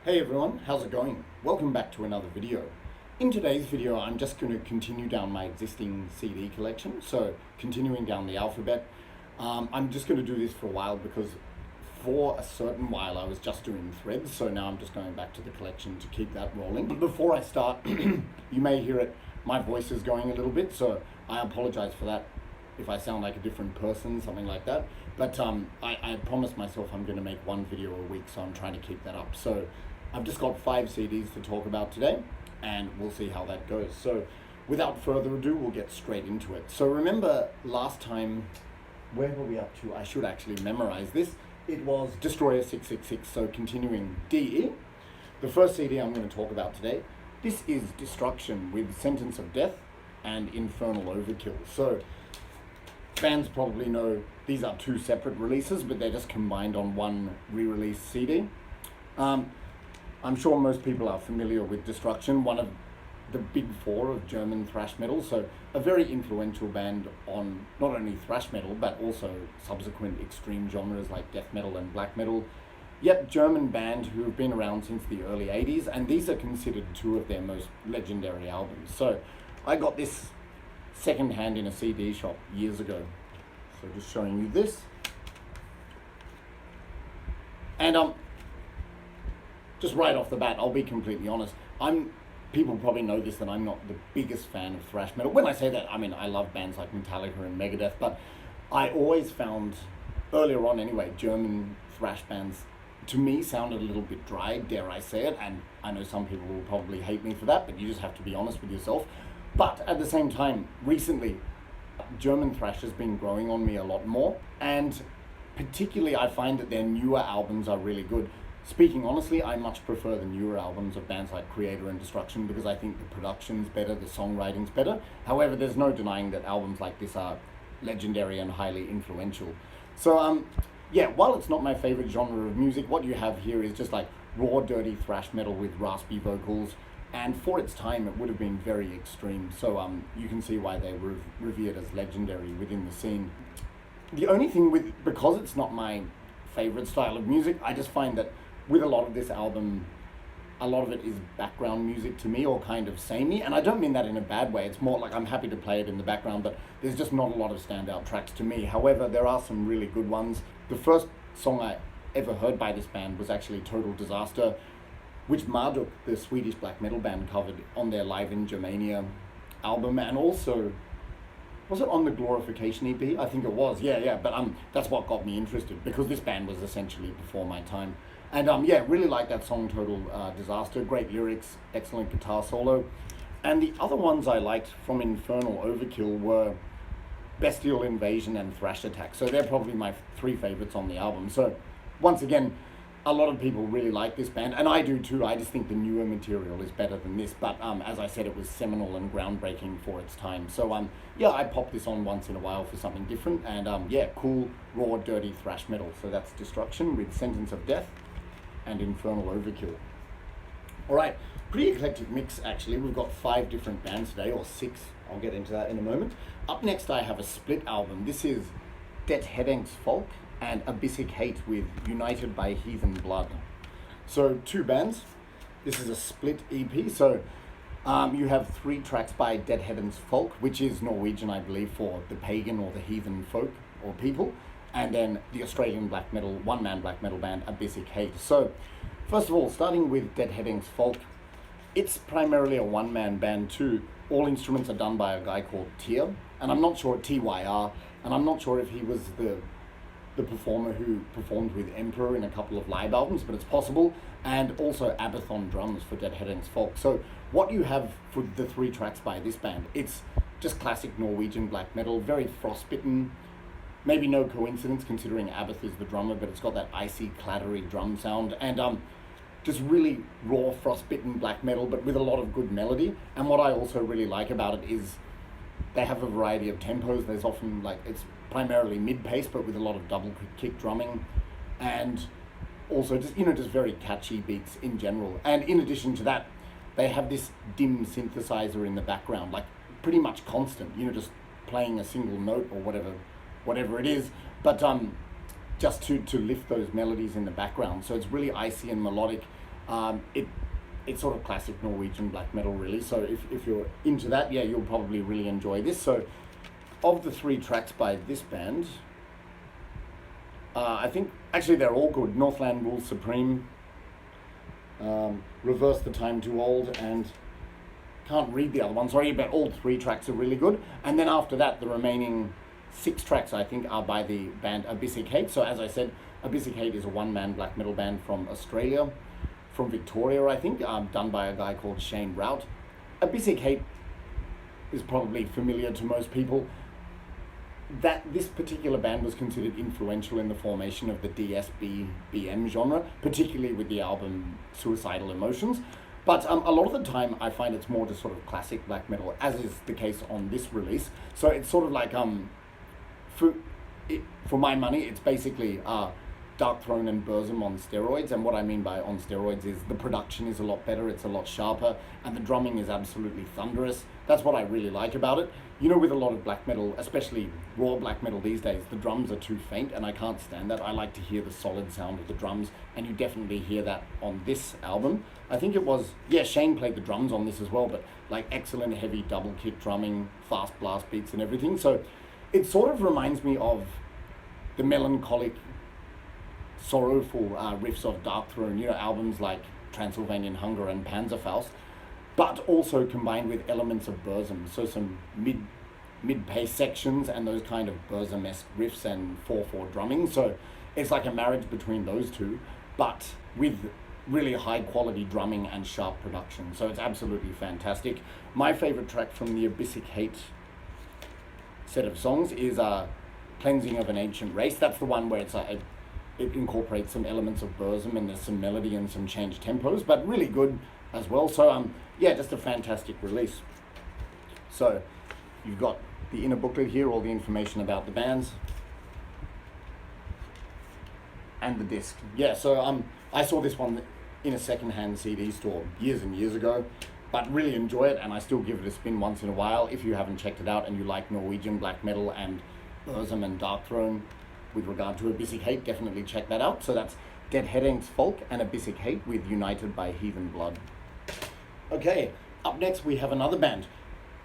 Hey everyone, how's it going? Welcome back to another video. In today's video, I'm just going to continue down my existing CD collection, so continuing down the alphabet. I'm just going to do this for a while because for a certain while I was just doing threads, so now I'm just going back to the collection to keep that rolling. But before I start, you may hear it, my voice is going a little bit, so I apologize for that if I sound like a different person, something like that. But I promised myself I'm going to make one video a week, so I'm trying to keep that up. So I've just got 5 CDs to talk about today, and we'll see how that goes. So without further ado, we'll get straight into it. So remember last time, where were we up to? I should actually memorize this. It was Destroyer 666, so continuing DE. The first CD I'm going to talk about today, this is Destruction with Sentence of Death and Infernal Overkill. So fans probably know these are 2 separate releases, but they're just combined on one re-release CD. I'm sure most people are familiar with Destruction, one of the big 4 of German thrash metal, so a very influential band on not only thrash metal, but also subsequent extreme genres like death metal and black metal. Yep, German band who have been around since the early 80s, and these are considered 2 of their most legendary albums. So I got this second-hand in a CD shop years ago. So just showing you this. And just right off the bat, I'll be completely honest. People probably know this, that I'm not the biggest fan of thrash metal. When I say that, I mean I love bands like Metallica and Megadeth, but I always found, earlier on anyway, German thrash bands to me sounded a little bit dry, dare I say it, and I know some people will probably hate me for that, but you just have to be honest with yourself. But at the same time, recently, German thrash has been growing on me a lot more, and particularly I find that their newer albums are really good. Speaking honestly, I much prefer the newer albums of bands like Creator and Destruction because I think the production's better, the songwriting's better. However, there's no denying that albums like this are legendary and highly influential. So yeah, while it's not my favorite genre of music, what you have here is just like raw, dirty thrash metal with raspy vocals, and for its time it would have been very extreme. So you can see why they were revered as legendary within the scene. The only thing because it's not my favorite style of music, I just find that with a lot of this album, a lot of it is background music to me, or kind of samey, and I don't mean that in a bad way. It's more like I'm happy to play it in the background, but there's just not a lot of standout tracks to me. However, there are some really good ones. The first song I ever heard by this band was actually Total Disaster, which Marduk, the Swedish black metal band, covered on their Live in Germania album, and also, was it on the Glorification EP? I think it was, yeah, but that's what got me interested, because this band was essentially before my time. And yeah, really like that song, Total Disaster. Great lyrics, excellent guitar solo. And the other ones I liked from Infernal Overkill were Bestial Invasion and Thrash Attack. So they're probably my 3 favorites on the album. So once again, a lot of people really like this band, and I do too. I just think the newer material is better than this. But as I said, it was seminal and groundbreaking for its time. So yeah, I pop this on once in a while for something different. And yeah, cool, raw, dirty thrash metal. So that's Destruction with Sentence of Death and Infernal Overkill. Alright, pretty eclectic mix actually. We've got 5 different bands today, or 6. I'll get into that in a moment. Up next I have a split album. This is Det HEDENSKE and ABYSSIC Hate with United by Heathen Blood. So 2 bands. This is a split EP. So you have 3 tracks by Det HEDENSKE, which is Norwegian, I believe, for the pagan or the heathen folk or people. And then the Australian black metal, one-man black metal band, ABYSSIC Hate. So, first of all, starting with Det HEDENSKE, it's primarily a one-man band too. All instruments are done by a guy called Tyr, and I'm not sure, TYR, and I'm not sure if he was the performer who performed with Emperor in a couple of live albums, but it's possible, and also Abath on drums for Det HEDENSKE. So, what you have for the 3 tracks by this band, it's just classic Norwegian black metal, very frostbitten. Maybe no coincidence considering Abath is the drummer, but it's got that icy, clattery drum sound, and just really raw, frostbitten black metal, but with a lot of good melody. And what I also really like about it is they have a variety of tempos. There's often, like, it's primarily mid-pace, but with a lot of double kick drumming, and also just, just very catchy beats in general. And in addition to that, they have this dim synthesizer in the background, like pretty much constant, just playing a single note or whatever it is, but just to lift those melodies in the background. So it's really icy and melodic, It's sort of classic Norwegian black metal, really. So if you're into that, yeah, you'll probably really enjoy this. So of the 3 tracks by this band, I think actually they're all good. Northland Rules Supreme, Reverse the Time Too Old, and can't read the other one, sorry, but all 3 tracks are really good. And then after that, the remaining 6 tracks, I think, are by the band ABYSSIC Hate. So as I said, ABYSSIC Hate is a one-man black metal band from Australia, from Victoria, I think, done by a guy called Shane Rout. ABYSSIC Hate is probably familiar to most people. That this particular band was considered influential in the formation of the DSBBM genre, particularly with the album Suicidal Emotions. But a lot of the time, I find it's more just sort of classic black metal, as is the case on this release. So it's sort of like, for my money, it's basically Darkthrone and Burzum on steroids. And what I mean by on steroids is the production is a lot better, it's a lot sharper, and the drumming is absolutely thunderous. That's what I really like about it. You know, with a lot of black metal, especially raw black metal these days, the drums are too faint, and I can't stand that. I like to hear the solid sound of the drums, and you definitely hear that on this album. I think it was, yeah, Shane played the drums on this as well, but like excellent heavy double kick drumming, fast blast beats and everything. So it sort of reminds me of the melancholic, sorrowful riffs of Darkthrone, you know, albums like Transylvanian Hunger and Panzerfaust, but also combined with elements of Burzum, so some mid-pace sections and those kind of Burzum-esque riffs and 4/4 drumming. So it's like a marriage between those two, but with really high quality drumming and sharp production. So it's absolutely fantastic. My favorite track from the ABYSSIC Hate set of songs is Cleansing of an Ancient Race. That's the one where it incorporates some elements of Burzum, and there's some melody and some changed tempos, but really good as well. So yeah, just a fantastic release. So you've got the inner booklet here, all the information about the bands and the disc. Yeah, so I saw this one in a second-hand CD store years and years ago, but really enjoy it, and I still give it a spin once in a while. If you haven't checked it out and you like Norwegian black metal and Burzum and Darkthrone with regard to ABYSSIC Hate, definitely check that out. So that's Dead Headings Folk and ABYSSIC Hate with United by Heathen Blood. Okay, up next we have another band.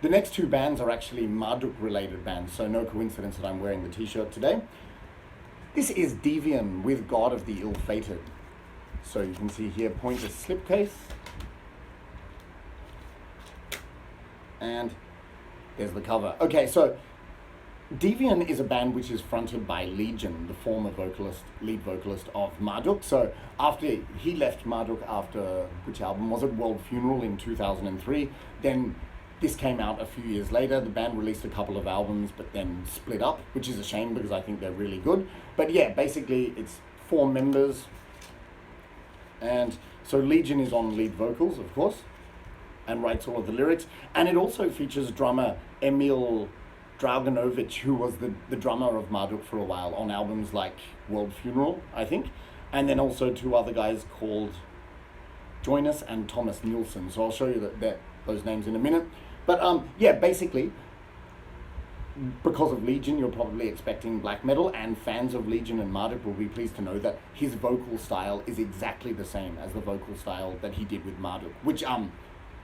The next 2 bands are actually Marduk-related bands, so no coincidence that I'm wearing the t-shirt today. This is DEVIAN with God of the Ill-Fated. So you can see here Pointer's slipcase. And there's the cover. Okay, so DEVIAN is a band which is fronted by Legion, the former lead vocalist of Marduk. So after he left Marduk after, which album was it? World Funeral in 2003. Then this came out a few years later. The band released a couple of albums, but then split up, which is a shame because I think they're really good. But yeah, basically it's 4 members. And so Legion is on lead vocals, of course, and writes all of the lyrics. And it also features drummer Emil Draganovic, who was the drummer of Marduk for a while on albums like World Funeral, I think. And then also 2 other guys called Joinus and Thomas Nilsson. So I'll show you those names in a minute. But yeah, basically, because of Legion, you're probably expecting black metal, and fans of Legion and Marduk will be pleased to know that his vocal style is exactly the same as the vocal style that he did with Marduk, which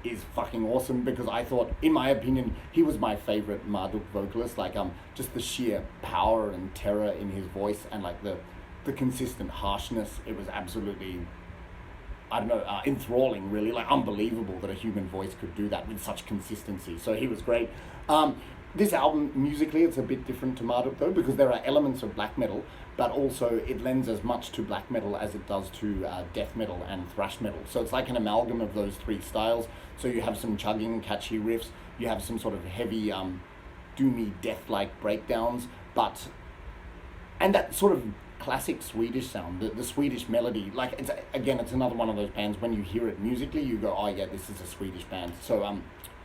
is fucking awesome, because I thought, in my opinion, he was my favorite Marduk vocalist. Like just the sheer power and terror in his voice, and like the consistent harshness. It was absolutely, I don't know, enthralling, really, like unbelievable that a human voice could do that with such consistency. So he was great. This album, musically, it's a bit different to Marduk though, because there are elements of black metal, but also it lends as much to black metal as it does to death metal and thrash metal. So it's like an amalgam of those 3 styles. So you have some chugging, catchy riffs, you have some sort of heavy, doomy, death-like breakdowns, and that sort of classic Swedish sound, the Swedish melody. Like, it's another one of those bands, when you hear it musically, you go, oh yeah, this is a Swedish band. So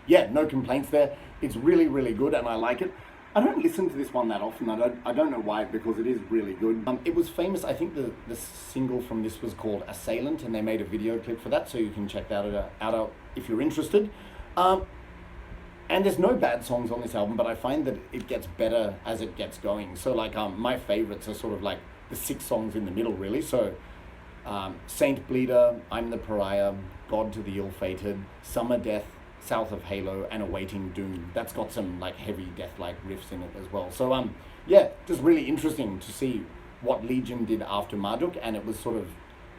yeah, no complaints there. It's really, really good, and I like it. I don't listen to this one that often. I don't know why, because it is really good. It was famous. I think the single from this was called Assailant, and they made a video clip for that, so you can check that out if you're interested. And there's no bad songs on this album, but I find that it gets better as it gets going. So like my favorites are sort of like the 6 songs in the middle, really. So Saint Bleeder, I'm the Pariah, God to the Ill-Fated, Summer Death, South of Halo, and Awaiting Doom. That's got some like heavy death-like riffs in it as well. So yeah, just really interesting to see what Legion did after Marduk, and it was sort of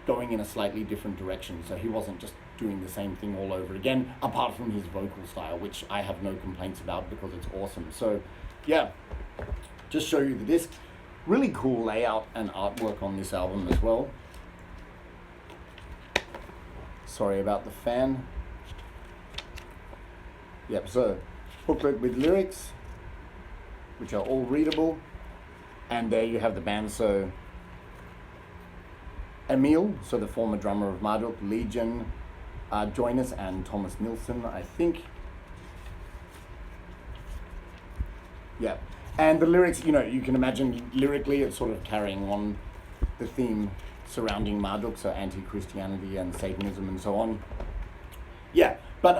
going in a slightly different direction. So he wasn't just doing the same thing all over again, apart from his vocal style, which I have no complaints about because it's awesome. So yeah, just show you the disc. Really cool layout and artwork on this album as well. Sorry about the fan. Yep, so booklet with lyrics, which are all readable. And there you have the band. So Emil, so the former drummer of Marduk, Legion, Joinus, and Thomas Nilsson, I think. Yeah, and the lyrics, you know, you can imagine lyrically it's sort of carrying on the theme surrounding Marduk, so anti-Christianity and Satanism and so on. Yeah, but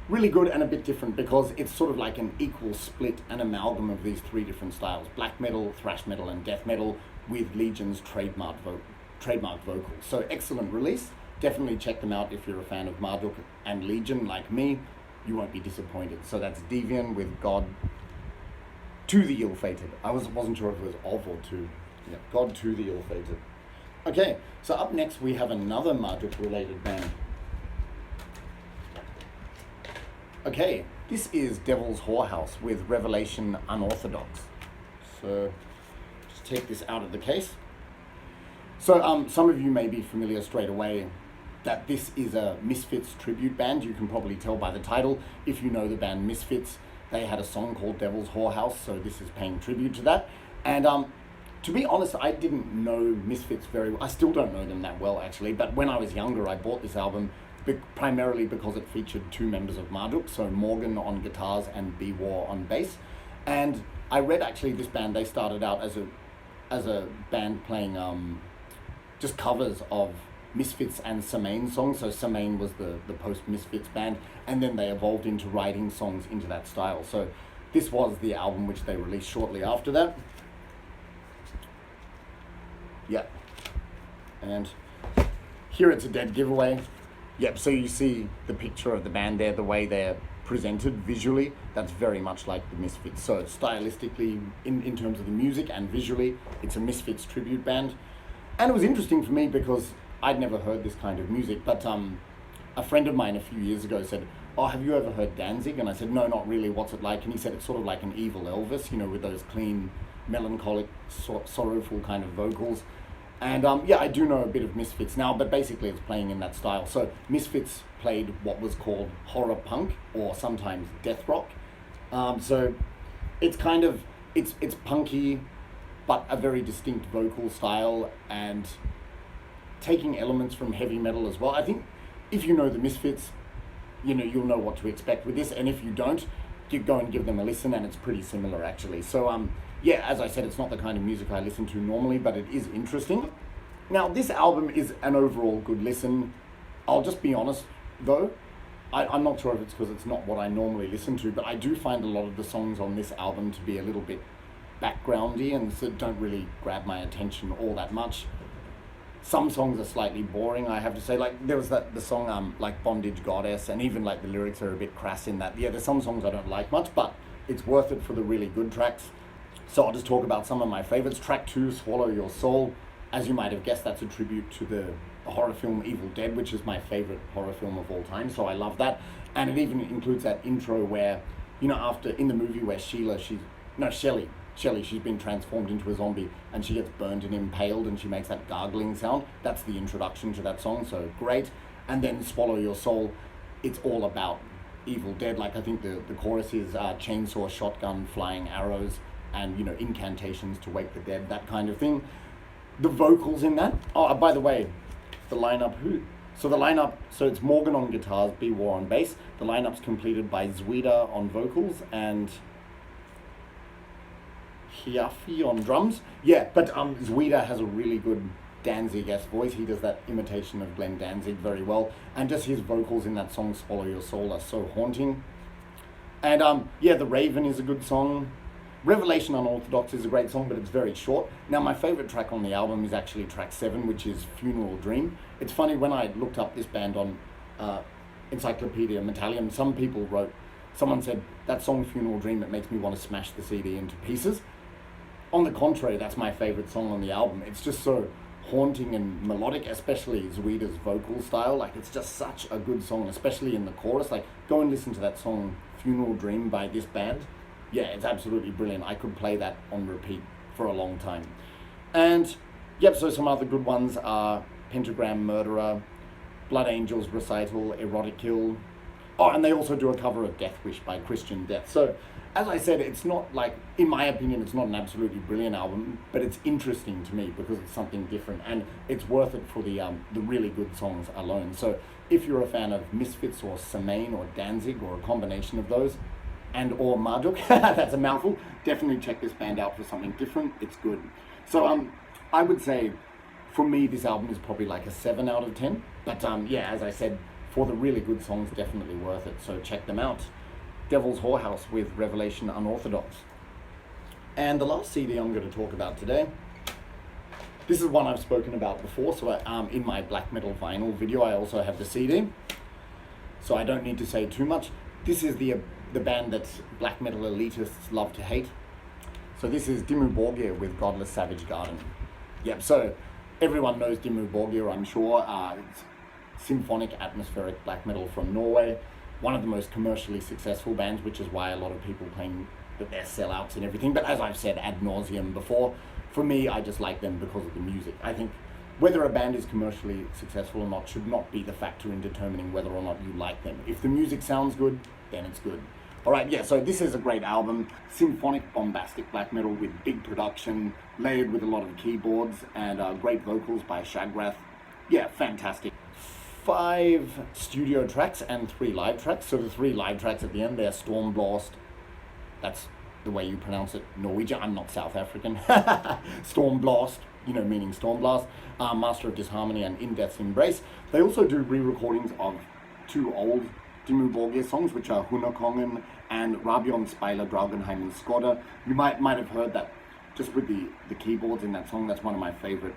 really good and a bit different because it's sort of like an equal split, an amalgam of these three different styles: black metal, thrash metal, and death metal, with Legion's trademark vocals. So excellent release. Definitely check them out if you're a fan of Marduk and Legion like me. You won't be disappointed. So that's Devian with God to the Ill-Fated. I wasn't sure if it was of or to. Yeah, God to the Ill-Fated. Okay, so up next we have another Marduk related band. Okay, this is Devil's Whorehouse with Revelation Unorthodox. So just take this out of the case. So some of you may be familiar straight away that this is a Misfits tribute band. You can probably tell by the title. If you know the band Misfits, they had a song called Devil's Whorehouse, so this is paying tribute to that. And to be honest, I didn't know Misfits very well. I still don't know them that well, actually, but when I was younger, I bought this album primarily because it featured two members of Marduk, so Morgan on guitars and B-War on bass. And I read actually this band, they started out as a band playing just covers of Misfits and Samain songs. So Samain was the post-Misfits band, and then they evolved into writing songs into that style. So this was the album which they released shortly after that. Yep. And here it's a dead giveaway. Yep, so you see the picture of the band there, the way they're presented visually, that's very much like the Misfits. So stylistically, in terms of the music and visually, it's a Misfits tribute band. And it was interesting for me because I'd never heard this kind of music, but a friend of mine a few years ago said, "Oh, have you ever heard Danzig?" And I said, "No, not really, what's it like?" And he said, "It's sort of like an evil Elvis, you know, with those clean, melancholic, sorrowful kind of vocals." And yeah, I do know a bit of Misfits now, but basically it's playing in that style. So Misfits played what was called horror punk, or sometimes death rock. So it's kind of, it's punky, but a very distinct vocal style, and taking elements from heavy metal as well. I think if you know the Misfits, you know, you'll know what to expect with this, and if you don't, you go and give them a listen, and it's pretty similar actually. So yeah, as I said, it's not the kind of music I listen to normally, but it is interesting. Now, this album is an overall good listen. I'll just be honest though, I'm not sure if it's because it's not what I normally listen to, but I do find a lot of the songs on this album to be a little bit backgroundy and so don't really grab my attention all that much. Some songs are slightly boring, I have to say. Like there was the song like Bondage Goddess, and even like the lyrics are a bit crass in that. Yeah, there's some songs I don't like much, but it's worth it for the really good tracks. So I'll just talk about some of my favorites. Track 2, Swallow Your Soul. As you might have guessed, that's a tribute to the horror film Evil Dead, which is my favorite horror film of all time, so I love that. And it even includes that intro where, you know, after, in the movie where Shelley, she's been transformed into a zombie and she gets burned and impaled and she makes that gargling sound. That's the introduction to that song, so great. And then Swallow Your Soul, it's all about Evil Dead. Like I think the chorus is chainsaw, shotgun, flying arrows, and, you know, incantations to wake the dead, that kind of thing. The vocals in that, oh, by the way, the lineup, so it's Morgan on guitars, B-War on bass. The lineup's completed by Zwida on vocals and Hiafi on drums. Yeah, but Zwida has a really good Danzig-esque voice. He does that imitation of Glenn Danzig very well, and just his vocals in that song Swallow Your Soul are so haunting. And yeah, The Raven is a good song. Revelation Unorthodox is a great song, but it's very short. Now, my favorite track on the album is actually track 7, which is Funeral Dream. It's funny, when I looked up this band on Encyclopedia Metallium, someone said, that song Funeral Dream, it makes me want to smash the CD into pieces. On the contrary, that's my favorite song on the album. It's just so haunting and melodic, especially Zuida's vocal style. Like, it's just such a good song, especially in the chorus. Like, go and listen to that song Funeral Dream by this band. Yeah, it's absolutely brilliant. I could play that on repeat for a long time. And yep, so some other good ones are Pentagram Murderer, Blood Angels Recital, Erotic Kill. Oh, and they also do a cover of Death Wish by Christian Death. So, as I said, it's not like, in my opinion, it's not an absolutely brilliant album, but it's interesting to me because it's something different, and it's worth it for the really good songs alone. So, if you're a fan of Misfits or Samain or Danzig or a combination of those, and or Marduk, that's a mouthful, definitely check this band out for something different. It's good. So, I would say, for me, this album is probably like a 7 out of 10. But yeah, as I said, for the really good songs, definitely worth it. So check them out. Devil's Whorehouse with Revelation Unorthodox. And the last CD I'm going to talk about today, this is one I've spoken about before. So in my black metal vinyl video, I also have the CD. So I don't need to say too much. This is the band that black metal elitists love to hate. So this is DIMMU BORGIR with Godless Savage Garden. Yep, so everyone knows DIMMU BORGIR, I'm sure. It's symphonic atmospheric black metal from Norway. One of the most commercially successful bands, which is why a lot of people claim that they're sellouts and everything. But as I've said ad nauseum before, for me, I just like them because of the music. I think whether a band is commercially successful or not should not be the factor in determining whether or not you like them. If the music sounds good, then it's good. Alright, yeah, so this is a great album. Symphonic, bombastic black metal with big production, layered with a lot of keyboards, and great vocals by Shagrath. Yeah, fantastic. 5 studio tracks and 3 live tracks. So the 3 live tracks at the end, they're Stormblast. That's the way you pronounce it, Norwegian. I'm not South African. Stormblast, you know, meaning Stormblast. Master of Disharmony and In Death's Embrace. They also do re-recordings of 2 old DIMMU BORGIR songs, which are Hunderkongen and Rabion Speiler Dragenheim and Skoda. You might have heard that just with the keyboards in that song. That's one of my favorite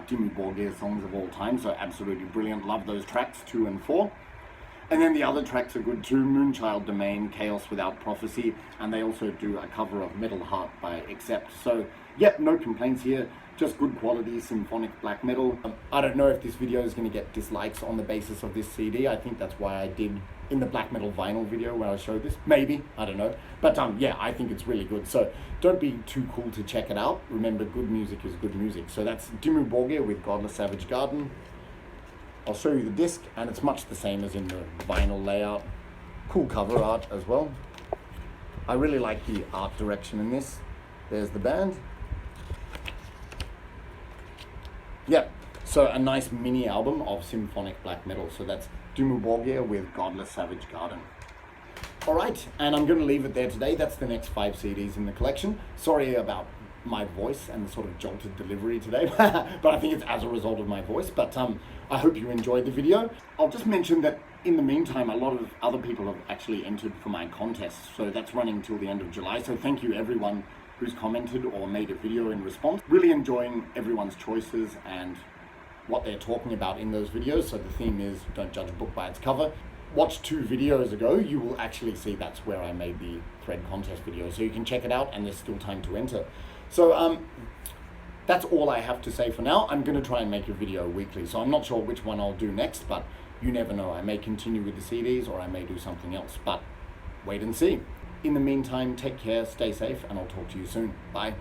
DIMMU BORGIR songs of all time, so absolutely brilliant. Love those tracks 2 and 4. And then the other tracks are good too. Moonchild Domain, Chaos Without Prophecy, and they also do a cover of Metal Heart by Accept. So yep, no complaints here, just good quality symphonic black metal. I don't know if this video is going to get dislikes on the basis of this CD. I think that's why I did in the black metal vinyl video where I showed this. Maybe, I don't know. But yeah, I think it's really good. So don't be too cool to check it out. Remember, good music is good music. So that's DIMMU BORGIR with Godless Savage Garden. I'll show you the disc, and it's much the same as in the vinyl layout. Cool cover art as well. I really like the art direction in this. There's the band. Yep, so a nice mini album of symphonic black metal. So that's DIMMU BORGIR with Godless Savage Garden. Alright, and I'm going to leave it there today. That's the next 5 CDs in the collection. Sorry about my voice and the sort of jolted delivery today, but I think it's as a result of my voice. But I hope you enjoyed the video. I'll just mention that in the meantime, a lot of other people have actually entered for my contest, so that's running till the end of July. So thank you everyone who's commented or made a video in response. Really enjoying everyone's choices and what they're talking about in those videos. So the theme is don't judge a book by its cover. Watch 2 videos ago, you will actually see that's where I made the thread contest video. So you can check it out, and there's still time to enter. So that's all I have to say for now. I'm going to try and make a video weekly, so I'm not sure which one I'll do next, but you never know. I may continue with the CDs, or I may do something else, but wait and see. In the meantime, take care, stay safe, and I'll talk to you soon. Bye.